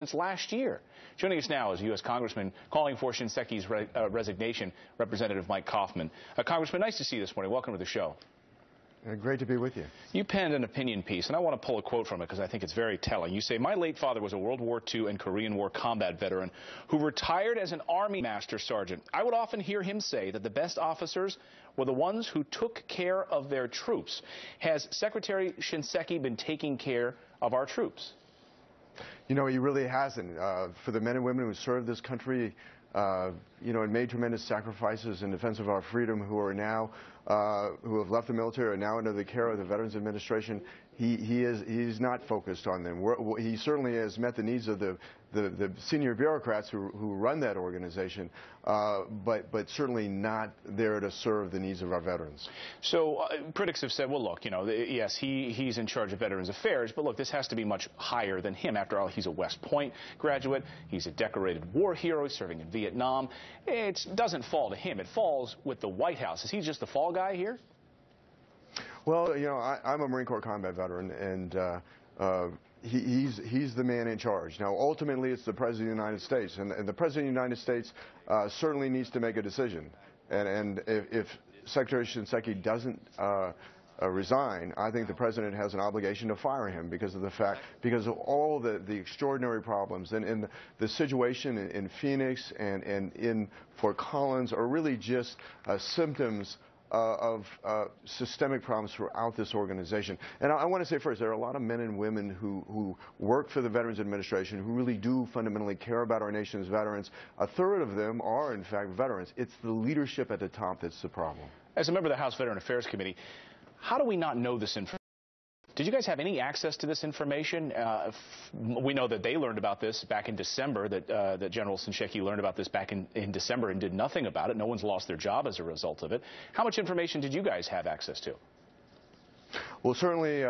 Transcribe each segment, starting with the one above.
since last year. Joining us now is U.S. Congressman calling for Shinseki's resignation, Representative Mike Coffman. Congressman, nice to see you this morning. Welcome to the show. Great to be with you. You penned an opinion piece, and I want to pull a quote from it because I think it's very telling. You say, "My late father was a World War II and Korean War combat veteran who retired as an Army Master Sergeant. I would often hear him say that the best officers were the ones who took care of their troops. Has Secretary Shinseki been taking care of our troops?" You know, he really hasn't. For the men and women who served this country, you know, and made tremendous sacrifices in defense of our freedom, who are now, who have left the military, are now under the care of the Veterans Administration. He's not focused on them. He certainly has met the needs of the senior bureaucrats who run that organization, but certainly not there to serve the needs of our veterans. So critics have said, well, look, you know, yes, he's in charge of Veterans Affairs, but look, this has to be much higher than him. After all, he's a West Point graduate. He's a decorated war hero serving in Vietnam. It doesn't fall to him. It falls with the White House. Is he just the fall guy here? Well, you know, I'm a Marine Corps combat veteran, and he's the man in charge. Now, ultimately, it's the President of the United States, and the President of the United States certainly needs to make a decision. And if Secretary Shinseki doesn't resign, I think the President has an obligation to fire him because of all the extraordinary problems. And the situation in Phoenix and in Fort Collins are really just symptoms of systemic problems throughout this organization. And I want to say first, there are a lot of men and women who work for the Veterans Administration who really do fundamentally care about our nation's veterans. A third of them are, in fact, veterans. It's the leadership at the top that's the problem. As a member of the House Veteran Affairs Committee, how do we not know this information? Did you guys have any access to this information? We know that they learned about this back in December, that General Shinseki learned about this back in December and did nothing about it. No one's lost their job as a result of it. How much information did you guys have access to? Well, certainly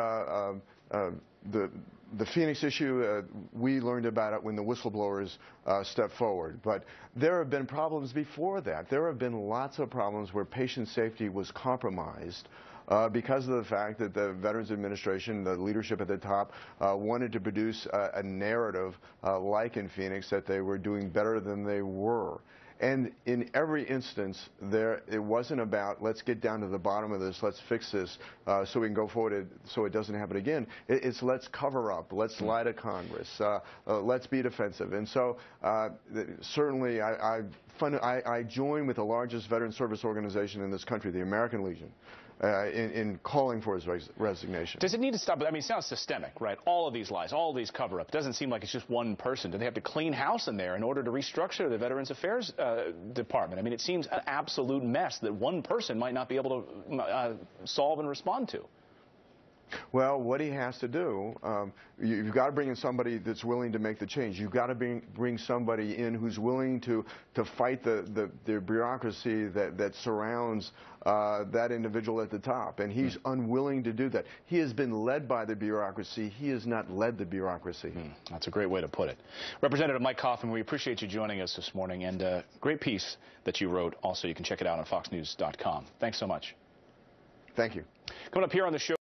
the Phoenix issue, we learned about it when the whistleblowers stepped forward. But there have been problems before that. There have been lots of problems where patient safety was compromised because of the fact that the Veterans Administration, the leadership at the top, wanted to produce a narrative like in Phoenix that they were doing better than they were. And in every instance, it wasn't about, let's get down to the bottom of this, let's fix this so we can go forward so it doesn't happen again. It's let's cover up, let's lie to Congress, let's be defensive. And so certainly I join with the largest veteran service organization in this country, the American Legion, in calling for his resignation. Does it need to stop? I mean, it sounds systemic, right? All of these lies, all of these cover-up. It doesn't seem like it's just one person. Do they have to clean house in there in order to restructure the Veterans Affairs Department? I mean, it seems an absolute mess that one person might not be able to solve and respond to. Well, what he has to do, you've got to bring in somebody that's willing to make the change. You've got to bring somebody in who's willing to fight the bureaucracy that surrounds that individual at the top. And he's unwilling to do that. He has been led by the bureaucracy. He has not led the bureaucracy. That's a great way to put it. Representative Mike Coffman, we appreciate you joining us this morning. And great piece that you wrote. Also, you can check it out on foxnews.com. Thanks so much. Thank you. Coming up here on the show.